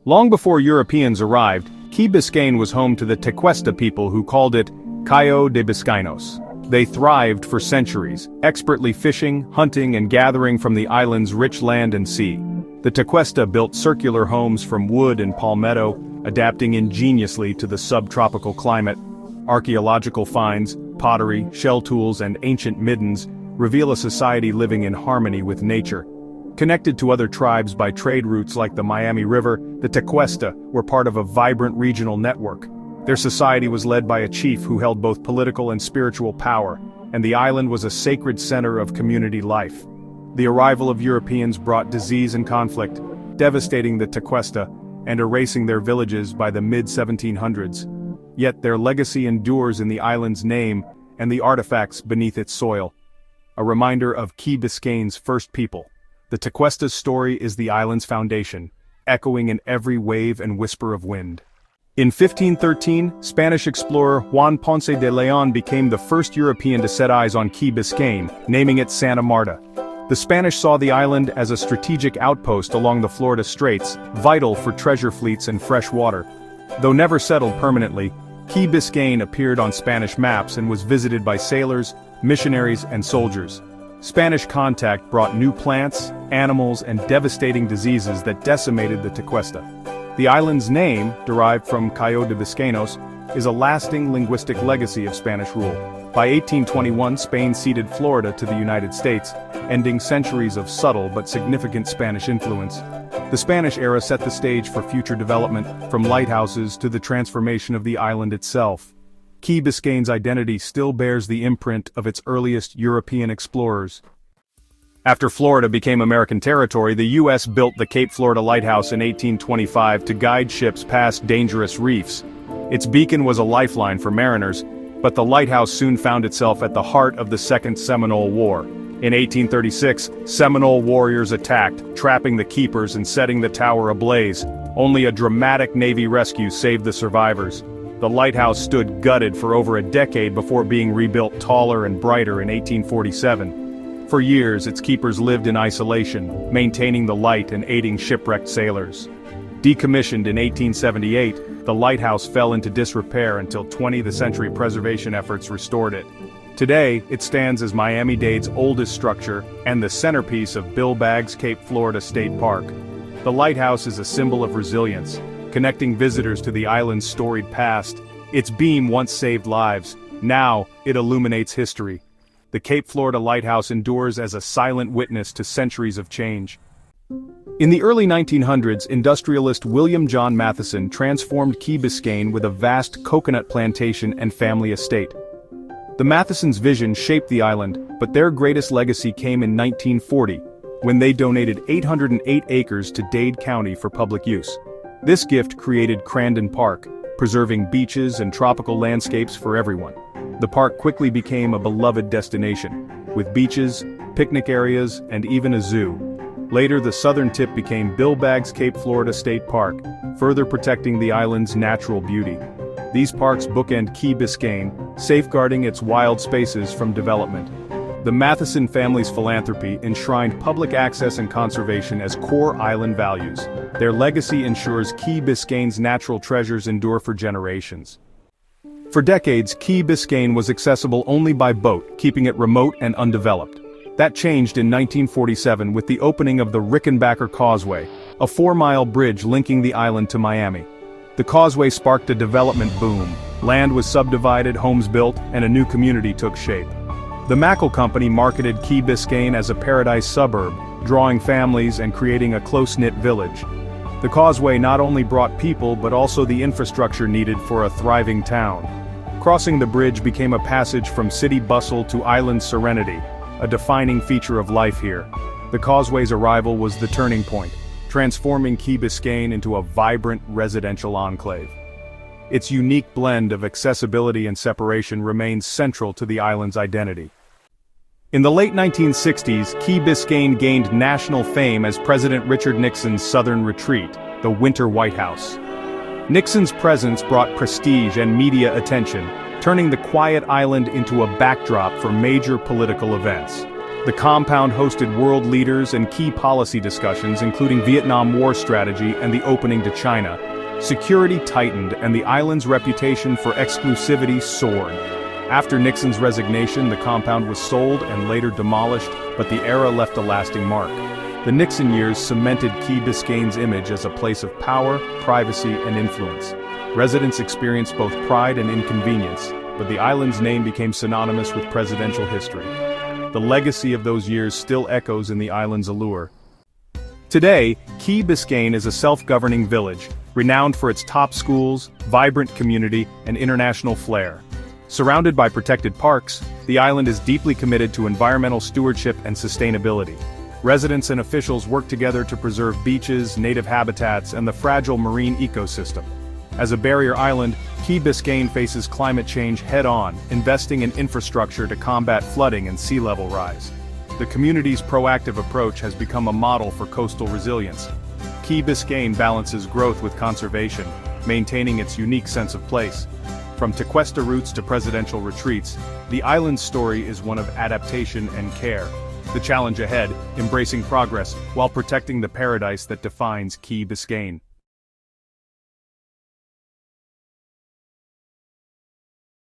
Long before Europeans arrived, Key Biscayne was home to the Tequesta people who called it Cayo de Biscaynos. They thrived for centuries, expertly fishing, hunting and gathering from the island's rich land and sea. The Tequesta built circular homes from wood and palmetto, adapting ingeniously to the subtropical climate. Archaeological finds, pottery, shell tools and ancient middens reveal a society living in harmony with nature. Connected to other tribes by trade routes like the Miami River, the Tequesta were part of a vibrant regional network. Their society was led by a chief who held both political and spiritual power, and the island was a sacred center of community life. The arrival of Europeans brought disease and conflict, devastating the Tequesta and erasing their villages by the mid-1700s. Yet their legacy endures in the island's name and the artifacts beneath its soil. A reminder of Key Biscayne's first people. The Tequesta's story is the island's foundation, echoing in every wave and whisper of wind. In 1513, Spanish explorer Juan Ponce de Leon became the first European to set eyes on Key Biscayne, naming it Santa Marta. The Spanish saw the island as a strategic outpost along the Florida Straits, vital for treasure fleets and fresh water. Though never settled permanently, Key Biscayne appeared on Spanish maps and was visited by sailors, missionaries and soldiers. Spanish contact brought new plants, animals and devastating diseases that decimated the Tequesta. The island's name, derived from Cayo de Biscaynos, is a lasting linguistic legacy of Spanish rule. By 1821, Spain ceded Florida to the United States, ending centuries of subtle but significant Spanish influence. The Spanish era set the stage for future development, from lighthouses to the transformation of the island itself. Key Biscayne's identity still bears the imprint of its earliest European explorers. After Florida became American territory, the U.S. built the Cape Florida Lighthouse in 1825 to guide ships past dangerous reefs. Its beacon was a lifeline for mariners, but the lighthouse soon found itself at the heart of the Second Seminole War. In 1836, Seminole warriors attacked, trapping the keepers and setting the tower ablaze. Only a dramatic Navy rescue saved the survivors. The lighthouse stood gutted for over a decade before being rebuilt taller and brighter in 1847. For years, its keepers lived in isolation, maintaining the light and aiding shipwrecked sailors. Decommissioned in 1878, the lighthouse fell into disrepair until 20th century preservation efforts restored it. Today, it stands as Miami-Dade's oldest structure and the centerpiece of Bill Baggs Cape Florida State Park. The lighthouse is a symbol of resilience, connecting visitors to the island's storied past. Its beam once saved lives. Now, it illuminates history. The Cape Florida Lighthouse endures as a silent witness to centuries of change. In the early 1900s, industrialist William John Matheson transformed Key Biscayne with a vast coconut plantation and family estate. The Mathesons' vision shaped the island, but their greatest legacy came in 1940, when they donated 808 acres to Dade County for public use. This gift created Crandon Park, preserving beaches and tropical landscapes for everyone. The park quickly became a beloved destination, with beaches, picnic areas, and even a zoo. Later, the southern tip became Bill Baggs Cape Florida State Park, further protecting the island's natural beauty. These parks bookend Key Biscayne, safeguarding its wild spaces from development. The Matheson family's philanthropy enshrined public access and conservation as core island values. Their legacy ensures Key Biscayne's natural treasures endure for generations. For decades, Key Biscayne was accessible only by boat, keeping it remote and undeveloped. That changed in 1947 with the opening of the Rickenbacker Causeway, a 4-mile bridge linking the island to Miami. The causeway sparked a development boom. Land was subdivided, homes built, and a new community took shape. The Mackle Company marketed Key Biscayne as a paradise suburb, drawing families and creating a close-knit village. The causeway not only brought people but also the infrastructure needed for a thriving town. Crossing the bridge became a passage from city bustle to island serenity, a defining feature of life here. The causeway's arrival was the turning point, transforming Key Biscayne into a vibrant residential enclave. Its unique blend of accessibility and separation remains central to the island's identity. In the late 1960s, Key Biscayne gained national fame as President Richard Nixon's southern retreat, the Winter White House. Nixon's presence brought prestige and media attention, turning the quiet island into a backdrop for major political events. The compound hosted world leaders and key policy discussions including Vietnam War strategy and the opening to China. Security tightened and the island's reputation for exclusivity soared. After Nixon's resignation, the compound was sold and later demolished, but the era left a lasting mark. The Nixon years cemented Key Biscayne's image as a place of power, privacy, and influence. Residents experienced both pride and inconvenience, but the island's name became synonymous with presidential history. The legacy of those years still echoes in the island's allure. Today, Key Biscayne is a self-governing village, renowned for its top schools, vibrant community, and international flair. Surrounded by protected parks, the island is deeply committed to environmental stewardship and sustainability. Residents and officials work together to preserve beaches, native habitats, and the fragile marine ecosystem. As a barrier island, Key Biscayne faces climate change head-on, investing in infrastructure to combat flooding and sea level rise. The community's proactive approach has become a model for coastal resilience. Key Biscayne balances growth with conservation, maintaining its unique sense of place. From Tequesta roots to presidential retreats, the island's story is one of adaptation and care. The challenge ahead, embracing progress while protecting the paradise that defines Key Biscayne.